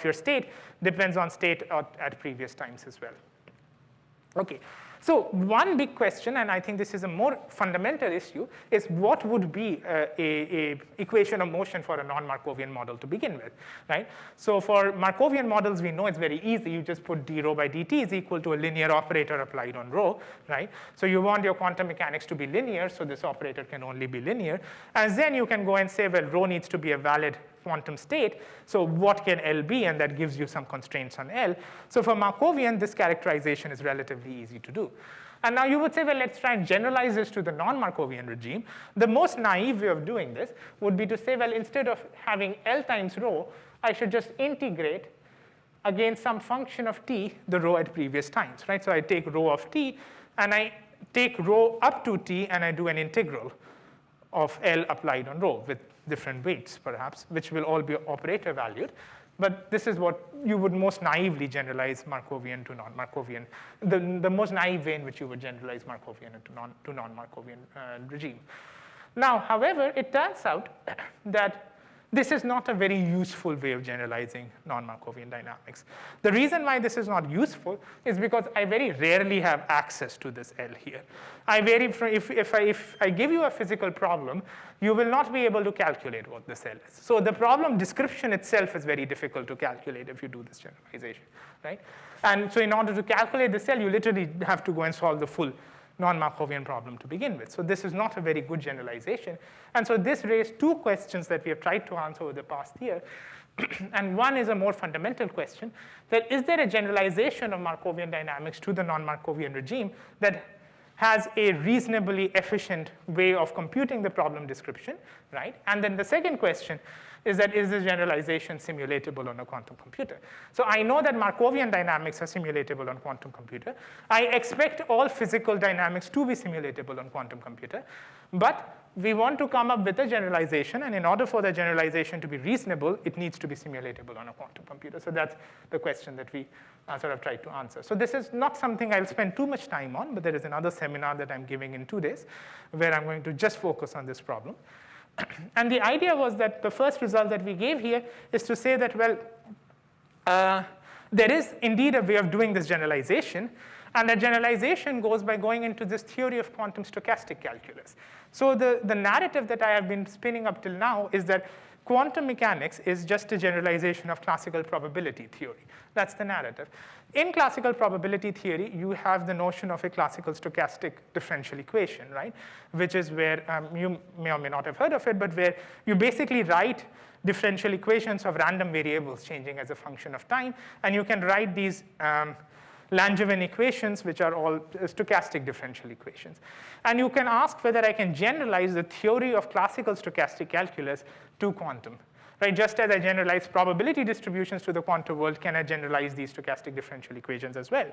your state depends on state at previous times as well. Okay. So one big question, and I think this is a more fundamental issue, is what would be a equation of motion for a non-Markovian model to begin with, right? So for Markovian models, we know it's very easy. You just put d rho by dt is equal to a linear operator applied on rho, right? So you want your quantum mechanics to be linear, so this operator can only be linear. And then you can go and say, well, rho needs to be a valid quantum state, so what can L be? And that gives you some constraints on L. So for Markovian, this characterization is relatively easy to do. And now you would say, well, let's try and generalize this to the non-Markovian regime. The most naive way of doing this would be to say, well, instead of having L times rho, I should just integrate against some function of t, the rho at previous times, right? So I take rho of t, and I take rho up to t, and I do an integral of L applied on rho with different weights, perhaps, which will all be operator valued. But this is what you would most naively generalize Markovian to non-Markovian, the most naive way in which you would generalize Markovian to non-Markovian regime. Now, however, it turns out that this is not a very useful way of generalizing non-Markovian dynamics. The reason why this is not useful is because I very rarely have access to this L here. If I give you a physical problem, you will not be able to calculate what this L is. So the problem description itself is very difficult to calculate if you do this generalization, right? And so in order to calculate this L, you literally have to go and solve the full non-Markovian problem to begin with. So this is not a very good generalization. And so this raised two questions that we have tried to answer over the past year. And one is a more fundamental question, that is there a generalization of Markovian dynamics to the non-Markovian regime that has a reasonably efficient way of computing the problem description, right? And then the second question is that is this generalization simulatable on a quantum computer? So I know that Markovian dynamics are simulatable on quantum computer. I expect all physical dynamics to be simulatable on quantum computer. But we want to come up with a generalization, and in order for the generalization to be reasonable, it needs to be simulatable on a quantum computer. So that's the question that we sort of tried to answer. So this is not something I'll spend too much time on, but there is another seminar that I'm giving in 2 days where I'm going to just focus on this problem. And the idea was that the first result that we gave here is to say that, well, there is indeed a way of doing this generalization. And that generalization goes by going into this theory of quantum stochastic calculus. So the narrative that I have been spinning up till now is that quantum mechanics is just a generalization of classical probability theory. That's the narrative. In classical probability theory, you have the notion of a classical stochastic differential equation, right? Which is where you may or may not have heard of it, but where you basically write differential equations of random variables changing as a function of time. And you can write these Langevin equations, which are all stochastic differential equations. And you can ask whether I can generalize the theory of classical stochastic calculus to quantum. Right? Just as I generalize probability distributions to the quantum world, can I generalize these stochastic differential equations as well?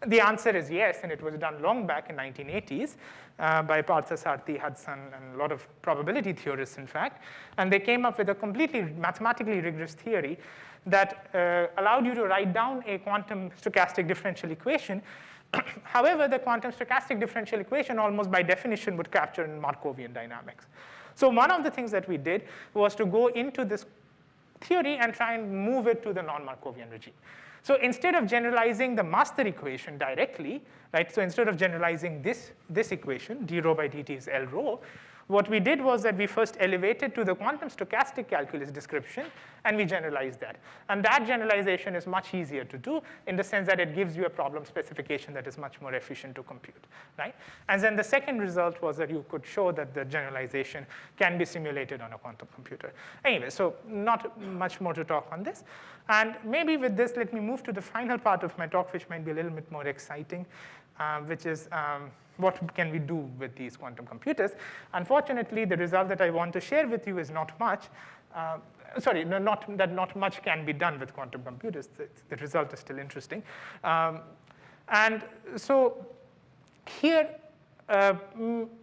The answer is yes, and it was done long back in 1980s by Parthasarathi, Hudson, and a lot of probability theorists, in fact. And they came up with a completely mathematically rigorous theory that allowed you to write down a quantum stochastic differential equation. However, the quantum stochastic differential equation almost by definition would capture Markovian dynamics. So one of the things that we did was to go into this theory and try and move it to the non-Markovian regime. So instead of generalizing the master equation directly, right? So instead of generalizing this equation, d rho by dt is L rho, what we did was that we first elevated to the quantum stochastic calculus description, and we generalized that. And that generalization is much easier to do in the sense that it gives you a problem specification that is much more efficient to compute, right? And then the second result was that you could show that the generalization can be simulated on a quantum computer. Anyway, so not much more to talk on this. And maybe with this, let me move to the final part of my talk, which might be a little bit more exciting, which is what can we do with these quantum computers? Unfortunately, the result that I want to share with you is not much. Not much can be done with quantum computers. The result is still interesting. And so here,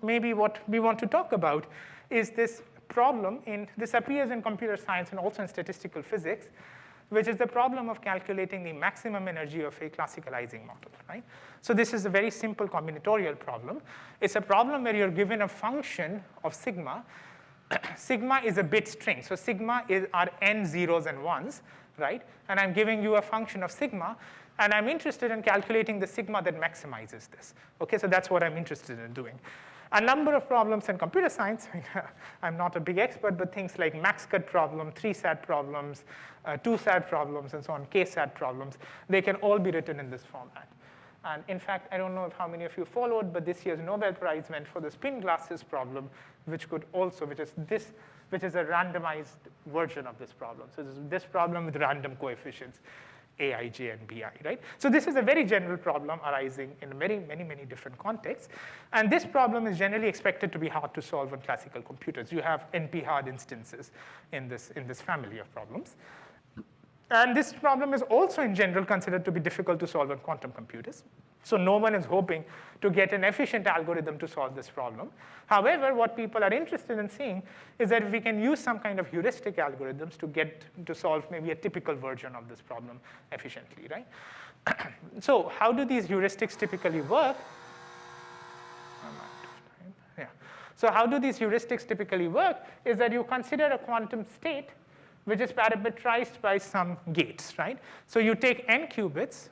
maybe what we want to talk about is this problem. This appears in computer science and also in statistical physics, which is the problem of calculating the maximum energy of a classical Ising model, right? So this is a very simple combinatorial problem. It's a problem where you're given a function of sigma. Sigma is a bit string. So sigma are n zeros and ones, right? And I'm giving you a function of sigma, and I'm interested in calculating the sigma that maximizes this. Okay, so that's what I'm interested in doing. A number of problems in computer science, I'm not a big expert, but things like max-cut problem, 3-SAT problems, 2-SAT problems, and so on, k-SAT problems, they can all be written in this format. And in fact, I don't know how many of you followed, but this year's Nobel Prize went for the spin glasses problem, which is a randomized version of this problem. So this problem with random coefficients, Aij and Bi, right? So this is a very general problem arising in many different contexts. And this problem is generally expected to be hard to solve on classical computers. You have NP-hard instances in this family of problems. And this problem is also in general considered to be difficult to solve on quantum computers. So no one is hoping to get an efficient algorithm to solve this problem. However, what people are interested in seeing is that if we can use some kind of heuristic algorithms to solve maybe a typical version of this problem efficiently, right? So how do these heuristics typically work? Yeah. So how do these heuristics typically work is that you consider a quantum state which is parameterized by some gates, right? So you take n qubits,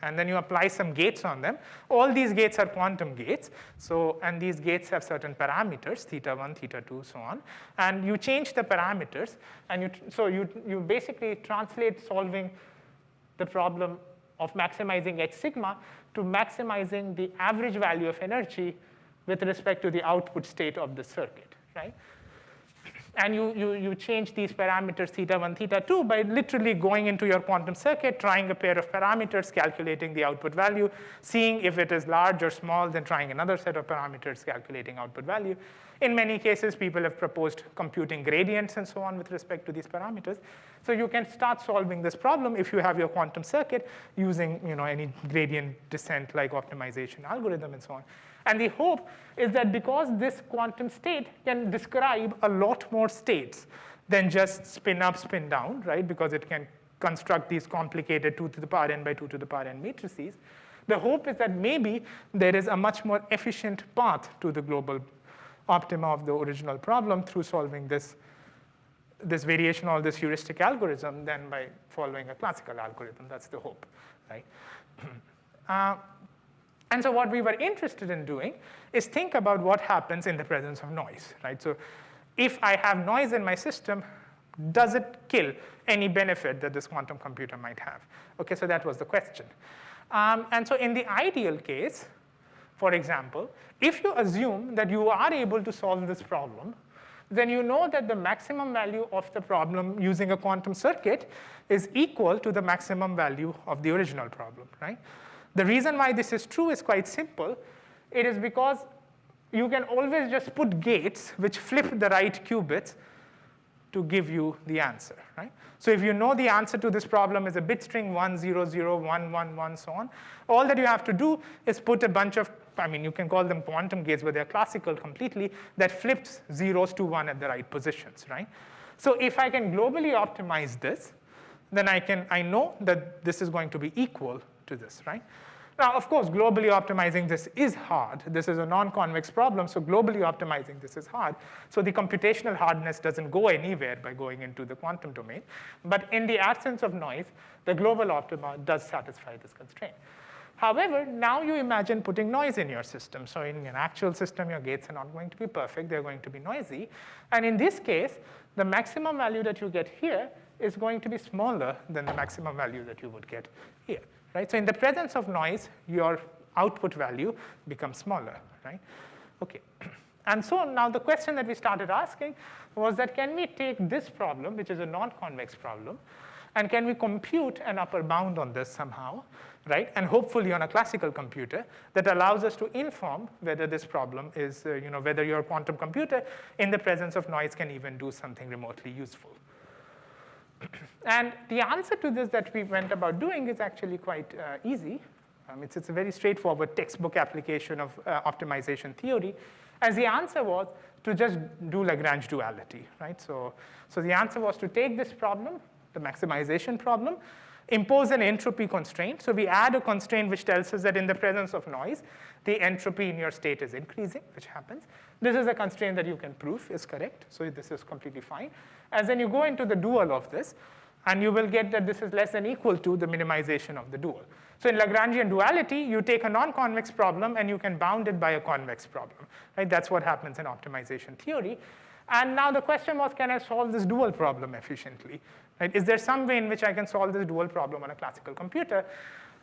and then you apply some gates on them. All these gates are quantum gates. So, and these gates have certain parameters, θ1, θ2, so on. And you change the parameters, and you basically translate solving the problem of maximizing h sigma to maximizing the average value of energy with respect to the output state of the circuit, right? And you change these parameters θ1, θ2 by literally going into your quantum circuit, trying a pair of parameters, calculating the output value, seeing if it is large or small, then trying another set of parameters, calculating output value. In many cases, people have proposed computing gradients and so on with respect to these parameters. So you can start solving this problem if you have your quantum circuit using any gradient descent like optimization algorithm and so on. And the hope is that because this quantum state can describe a lot more states than just spin up, spin down, right? Because it can construct these complicated 2 to the power n by 2 to the power n matrices. The hope is that maybe there is a much more efficient path to the global optima of the original problem through solving this variation or this heuristic algorithm than by following a classical algorithm. That's the hope, right? And so what we were interested in doing is think about what happens in the presence of noise, right? So if I have noise in my system, does it kill any benefit that this quantum computer might have? Okay, so that was the question. And so in the ideal case, for example, if you assume that you are able to solve this problem, then you know that the maximum value of the problem using a quantum circuit is equal to the maximum value of the original problem, right? The reason why this is true is quite simple. It is because you can always just put gates which flip the right qubits to give you the answer, right? So if you know the answer to this problem is a bit string 1, 0, 0, 1, 1, 1, so on, all that you have to do is put a bunch of, you can call them quantum gates, but they're classical completely, that flips zeros to 1 at the right positions, right? So if I can globally optimize this, then I know that this is going to be equal to this, right? Now, of course, globally optimizing this is hard. This is a non-convex problem, so globally optimizing this is hard. So the computational hardness doesn't go anywhere by going into the quantum domain. But in the absence of noise, the global optima does satisfy this constraint. However, now you imagine putting noise in your system. So in an actual system, your gates are not going to be perfect. They're going to be noisy. And in this case, the maximum value that you get here is going to be smaller than the maximum value that you would get here. Right? So in the presence of noise, your output value becomes smaller, right? Okay. And so now the question that we started asking was that can we take this problem, which is a non-convex problem, and can we compute an upper bound on this somehow, right? And hopefully on a classical computer that allows us to inform whether this problem is, whether your quantum computer in the presence of noise can even do something remotely useful. And the answer to this that we went about doing is actually quite easy. It's a very straightforward textbook application of optimization theory. As the answer was to just do Lagrange duality, right? So the answer was to take this problem, the maximization problem, impose an entropy constraint. So we add a constraint which tells us that in the presence of noise, the entropy in your state is increasing, which happens. This is a constraint that you can prove is correct. So this is completely fine. And then you go into the dual of this, and you will get that this is less than equal to the minimization of the dual. So in Lagrangian duality, you take a non-convex problem, and you can bound it by a convex problem. Right? That's what happens in optimization theory. And now the question was, can I solve this dual problem efficiently? Right? Is there some way in which I can solve this dual problem on a classical computer?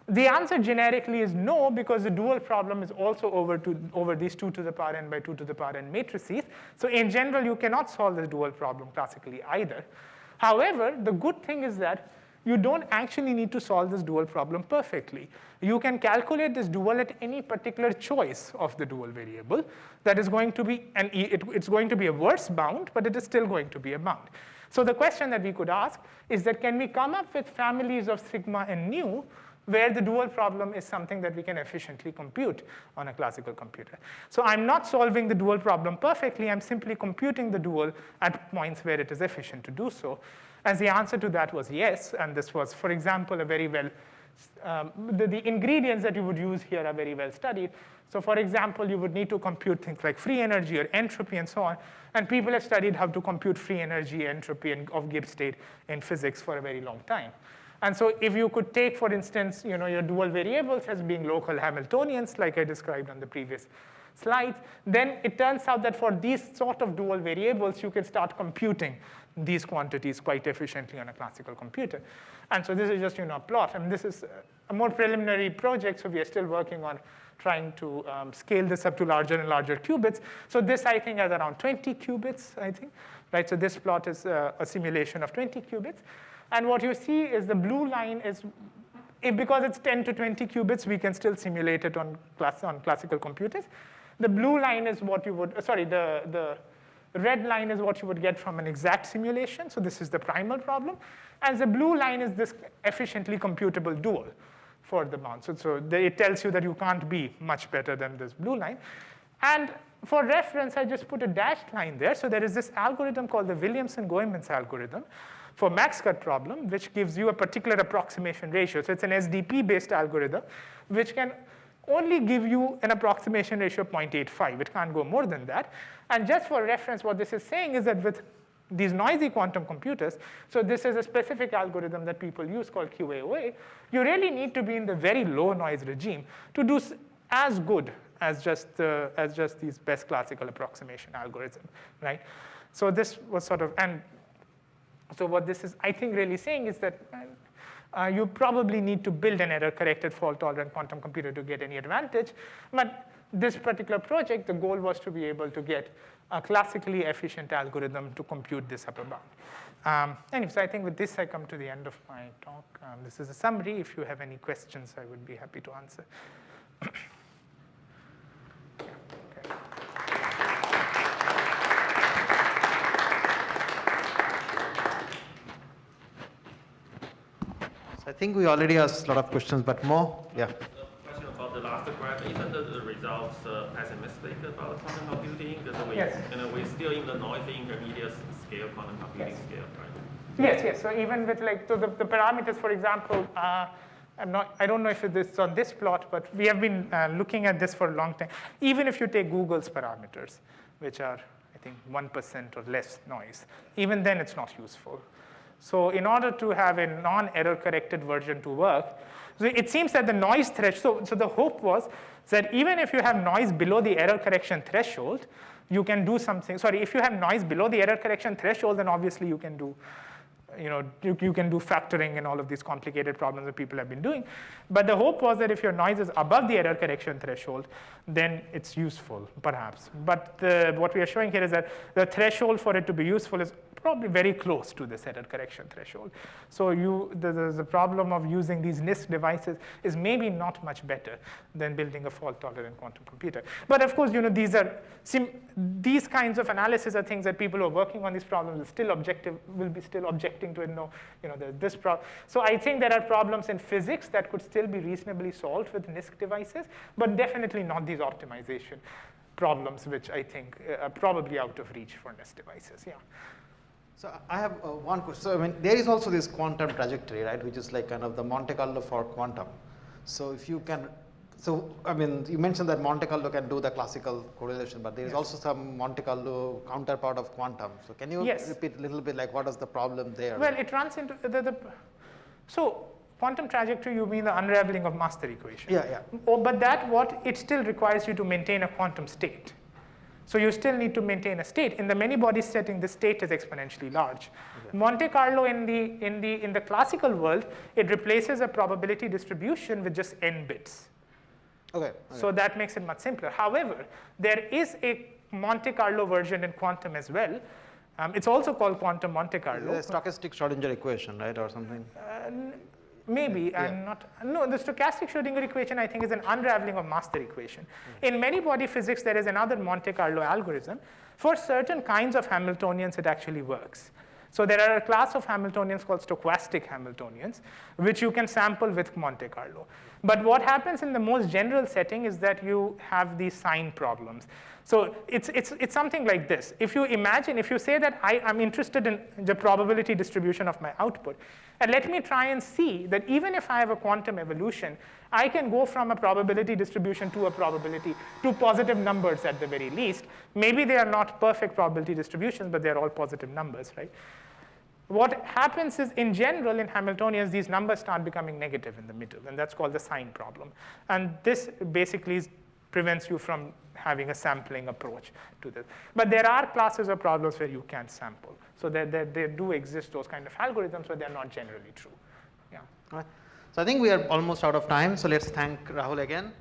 The answer generically is no, because the dual problem is also over these 2 to the power n by 2 to the power n matrices. So in general, you cannot solve this dual problem classically either. However, the good thing is that you don't actually need to solve this dual problem perfectly. You can calculate this dual at any particular choice of the dual variable that is going to be, it's going to be a worse bound, but it is still going to be a bound. So the question that we could ask is that can we come up with families of sigma and nu where the dual problem is something that we can efficiently compute on a classical computer. So I'm not solving the dual problem perfectly. I'm simply computing the dual at points where it is efficient to do so. And the answer to that was yes. And this was, for example, a very well, the ingredients that you would use here are very well studied. So for example, you would need to compute things like free energy or entropy and so on. And people have studied how to compute free energy, entropy, and of Gibbs state in physics for a very long time. And so if you could take, for instance, your dual variables as being local Hamiltonians, like I described on the previous slides, then it turns out that for these sort of dual variables, you can start computing these quantities quite efficiently on a classical computer. And so this is just a plot. And this is a more preliminary project, so we are still working on trying to scale this up to larger and larger qubits. So this, I think, has around 20 qubits, I think. Right? So this plot is a simulation of 20 qubits. And what you see is the blue line is, because it's 10 to 20 qubits, we can still simulate it on classical computers. The blue line is what you would, the red line is what you would get from an exact simulation. So this is the primal problem. And the blue line is this efficiently computable dual for the bound. So it tells you that you can't be much better than this blue line. And for reference, I just put a dashed line there. So there is this algorithm called the Williamson-Goemans algorithm for max cut problem, which gives you a particular approximation ratio. So it's an SDP-based algorithm, which can only give you an approximation ratio of 0.85. It can't go more than that. And just for reference, what this is saying is that with these noisy quantum computers, so this is a specific algorithm that people use called QAOA, you really need to be in the very low noise regime to do as good as just these best classical approximation algorithm, right? So this was sort of, and so what this is, I think, really saying is that you probably need to build an error-corrected, fault-tolerant quantum computer to get any advantage. But this particular project, the goal was to be able to get a classically efficient algorithm to compute this upper bound. Anyway, so I think with this, I come to the end of my talk. This is a summary. If you have any questions, I would be happy to answer. I think we already asked a lot of questions, but more? Yeah. Question about the last graph. Isn't the results pessimistic about quantum computing? Because Yes. We're still in the noisy intermediate scale quantum computing Yes. scale, right? Yes. So even with so the parameters, for example, I don't know if it's on this plot, but we have been looking at this for a long time. Even if you take Google's parameters, which are, I think, 1% or less noise, even then it's not useful. So in order to have a non-error corrected version to work, so it seems that the noise threshold, so the hope was that even if you have noise below the error correction threshold, you can do something. Sorry, if you have noise below the error correction threshold, then obviously you can do, you can do factoring and all of these complicated problems that people have been doing. But the hope was that if your noise is above the error correction threshold, then it's useful, perhaps. But what we are showing here is that the threshold for it to be useful is probably very close to this error correction threshold. So the problem of using these NISQ devices is maybe not much better than building a fault-tolerant quantum computer. But of course, these kinds of analysis are things that people who are working on these problems will be still objecting to it. This problem. So I think there are problems in physics that could still be reasonably solved with NISQ devices, but definitely not these optimization problems, which I think are probably out of reach for NISQ devices. Yeah. So I have one question. So I mean, there is also this quantum trajectory, right, which is like kind of the Monte Carlo for quantum. So if you can, so I mean, you mentioned that Monte Carlo can do the classical correlation, but there is also some Monte Carlo counterpart of quantum. So can you repeat a little bit, like what is the problem there? Well, it runs into so quantum trajectory, you mean the unraveling of master equation. Yeah. Oh, but it still requires you to maintain a quantum state. So you still need to maintain a state. In the many body setting, the state is exponentially large. Okay. Monte Carlo in the classical world, it replaces a probability distribution with just n bits. Okay. So that makes it much simpler. However, there is a Monte Carlo version in quantum as well. It's also called quantum Monte Carlo. The stochastic Schrodinger equation, right, or something? Maybe, no, the stochastic Schrodinger equation, I think, is an unraveling of master equation. In many body physics, there is another Monte Carlo algorithm. For certain kinds of Hamiltonians, it actually works. So there are a class of Hamiltonians called stochastic Hamiltonians, which you can sample with Monte Carlo. But what happens in the most general setting is that you have these sign problems. So it's something like this. If you imagine, if you say that I'm interested in the probability distribution of my output, and let me try and see that even if I have a quantum evolution, I can go from a probability distribution to a probability to positive numbers at the very least. Maybe they are not perfect probability distributions, but they're all positive numbers, right? What happens is, in general, in Hamiltonians, these numbers start becoming negative in the middle, and that's called the sign problem. And this basically prevents you from having a sampling approach to this. But there are classes of problems where you can sample. So there do exist those kind of algorithms, but they're not generally true. Yeah. All right. So I think we are almost out of time, so let's thank Rahul again.